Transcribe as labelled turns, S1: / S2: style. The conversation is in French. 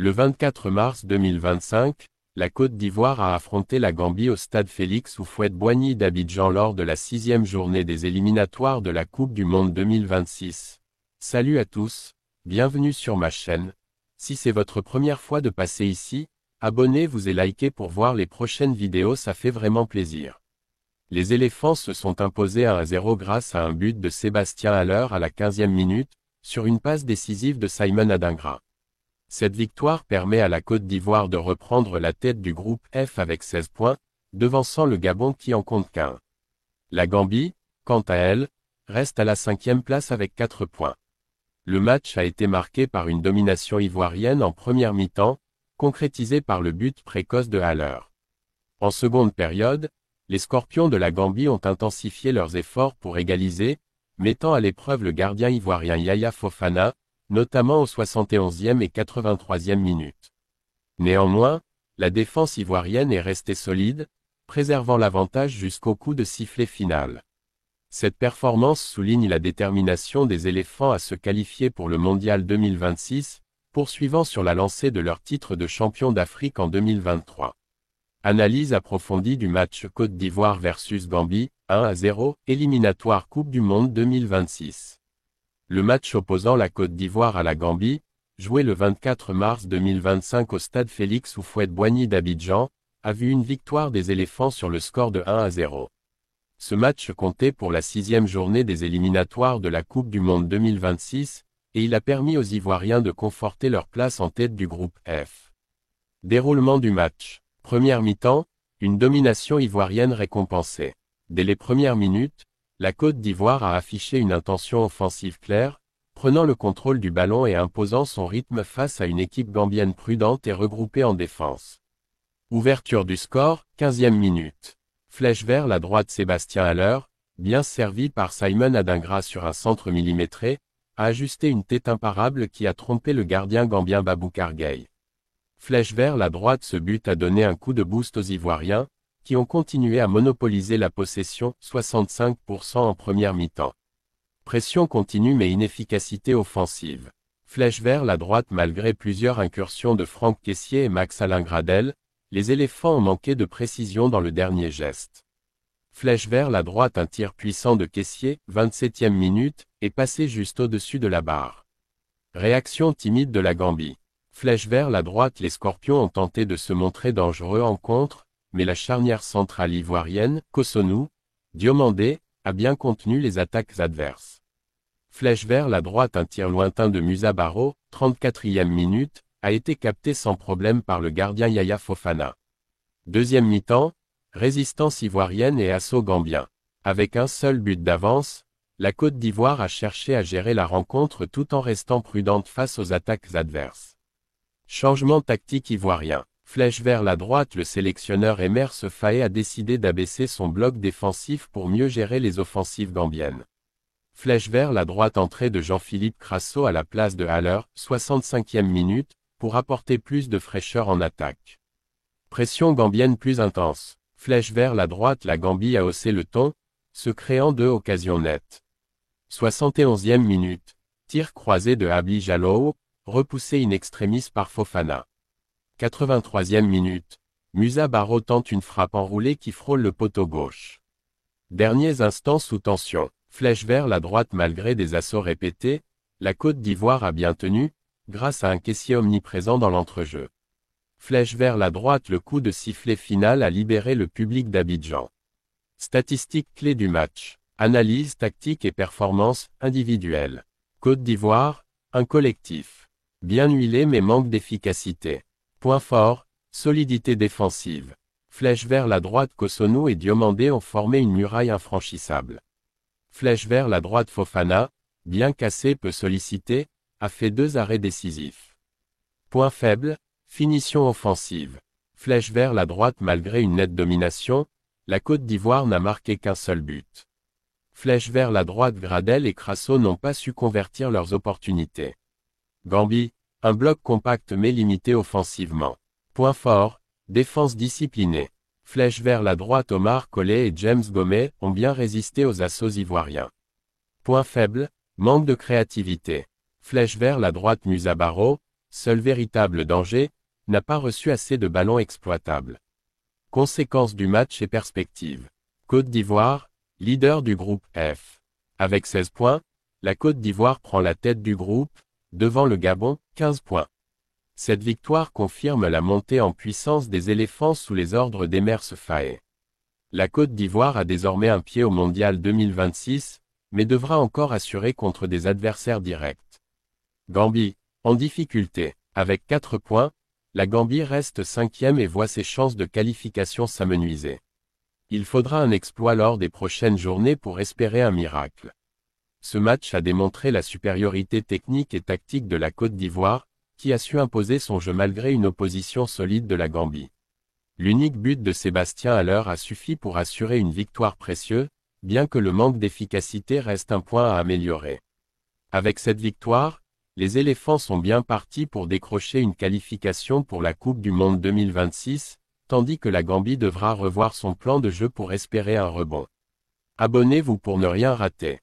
S1: Le 24 mars 2025, la Côte d'Ivoire a affronté la Gambie au stade Félix Houphouët-Boigny d'Abidjan lors de la 6e journée des éliminatoires de la Coupe du Monde 2026. Salut à tous, bienvenue sur ma chaîne. Si c'est votre première fois de passer ici, abonnez-vous et likez pour voir les prochaines vidéos, ça fait vraiment plaisir. Les éléphants se sont imposés 1-0 grâce à un but de Sébastien Haller à la 15e minute, sur une passe décisive de Simon Adingra. Cette victoire permet à la Côte d'Ivoire de reprendre la tête du groupe F avec 16 points, devançant le Gabon qui en compte qu'1. La Gambie, quant à elle, reste à la 5e place avec 4 points. Le match a été marqué par une domination ivoirienne en première mi-temps, concrétisée par le but précoce de Haller. En seconde période, les Scorpions de la Gambie ont intensifié leurs efforts pour égaliser, mettant à l'épreuve le gardien ivoirien Yaya Fofana, notamment aux 71e et 83e minutes. Néanmoins, la défense ivoirienne est restée solide, préservant l'avantage jusqu'au coup de sifflet final. Cette performance souligne la détermination des éléphants à se qualifier pour le Mondial 2026, poursuivant sur la lancée de leur titre de champion d'Afrique en 2023. Analyse approfondie du match Côte d'Ivoire versus Gambie, 1-0, éliminatoire Coupe du Monde 2026. Le match opposant la Côte d'Ivoire à la Gambie, joué le 24 mars 2025 au stade Félix Houphouët-Boigny d'Abidjan, a vu une victoire des éléphants sur le score de 1-0. Ce match comptait pour la 6e journée des éliminatoires de la Coupe du Monde 2026, et il a permis aux Ivoiriens de conforter leur place en tête du groupe F. Déroulement du match. Première mi-temps, une domination ivoirienne récompensée. Dès les premières minutes, la Côte d'Ivoire a affiché une intention offensive claire, prenant le contrôle du ballon et imposant son rythme face à une équipe gambienne prudente et regroupée en défense. Ouverture du score, 15e minute. Flèche vers la droite Sébastien Haller, bien servi par Simon Adingra sur un centre millimétré, a ajusté une tête imparable qui a trompé le gardien gambien Baboucar Gueye. Flèche vers la droite, ce but a donné un coup de boost aux Ivoiriens, qui ont continué à monopoliser la possession, 65% en première mi-temps. Pression continue mais inefficacité offensive. Flèche vers la droite. Malgré plusieurs incursions de Franck Kessié et Max-Alain Gradel, les éléphants ont manqué de précision dans le dernier geste. Flèche vers la droite. Un tir puissant de Kessié, 27e minute, est passé juste au-dessus de la barre. Réaction timide de la Gambie. Flèche vers la droite. Les Scorpions ont tenté de se montrer dangereux en contre, mais la charnière centrale ivoirienne, Cossonu, Diomandé, a bien contenu les attaques adverses. Flèche vers la droite. Un tir lointain de Musa Barrow, 34e minute, a été capté sans problème par le gardien Yaya Fofana. Deuxième mi-temps, résistance ivoirienne et assaut gambien. Avec un seul but d'avance, la Côte d'Ivoire a cherché à gérer la rencontre tout en restant prudente face aux attaques adverses. Changement tactique ivoirien. Flèche vers la droite. Le sélectionneur Emer Faé a décidé d'abaisser son bloc défensif pour mieux gérer les offensives gambiennes. Flèche vers la droite. Entrée de Jean-Philippe Crasso à la place de Haller, 65e minute, pour apporter plus de fraîcheur en attaque. Pression gambienne plus intense. Flèche vers la droite. La Gambie a haussé le ton, se créant 2 occasions nettes. 71e minute. Tir croisé de Abli Jallow, repoussé in extremis par Fofana. 83e minute. Musa Barrow tente une frappe enroulée qui frôle le poteau gauche. Derniers instants sous tension. Flèche vers la droite. Malgré des assauts répétés, la Côte d'Ivoire a bien tenu, grâce à un Kessié omniprésent dans l'entrejeu. Flèche vers la droite. Le coup de sifflet final a libéré le public d'Abidjan. Statistiques clés du match. Analyse tactique et performance individuelle. Côte d'Ivoire, un collectif. Bien huilé mais manque d'efficacité. Point fort, solidité défensive. Flèche vers la droite. Cossonu et Diomandé ont formé une muraille infranchissable. Flèche vers la droite. Fofana, bien cassé peu sollicité, a fait 2 arrêts décisifs. Point faible, finition offensive. Flèche vers la droite. Malgré une nette domination, la Côte d'Ivoire n'a marqué qu'un seul but. Flèche vers la droite. Gradel et Crasso n'ont pas su convertir leurs opportunités. Gambie, un bloc compact mais limité offensivement. Point fort, défense disciplinée. Flèche vers la droite. Omar Colley et James Gomez ont bien résisté aux assauts ivoiriens. Point faible, manque de créativité. Flèche vers la droite. Musa Barrow, seul véritable danger, n'a pas reçu assez de ballons exploitables. Conséquence du match et perspective. Côte d'Ivoire, leader du groupe F. Avec 16 points, la Côte d'Ivoire prend la tête du groupe, devant le Gabon, 15 points. Cette victoire confirme la montée en puissance des éléphants sous les ordres d'Emers Faé. La Côte d'Ivoire a désormais un pied au Mondial 2026, mais devra encore assurer contre des adversaires directs. Gambie, en difficulté. Avec 4 points, la Gambie reste 5e et voit ses chances de qualification s'amenuiser. Il faudra un exploit lors des prochaines journées pour espérer un miracle. Ce match a démontré la supériorité technique et tactique de la Côte d'Ivoire, qui a su imposer son jeu malgré une opposition solide de la Gambie. L'unique but de Sébastien Haller a suffi pour assurer une victoire précieuse, bien que le manque d'efficacité reste un point à améliorer. Avec cette victoire, les éléphants sont bien partis pour décrocher une qualification pour la Coupe du Monde 2026, tandis que la Gambie devra revoir son plan de jeu pour espérer un rebond. Abonnez-vous pour ne rien rater.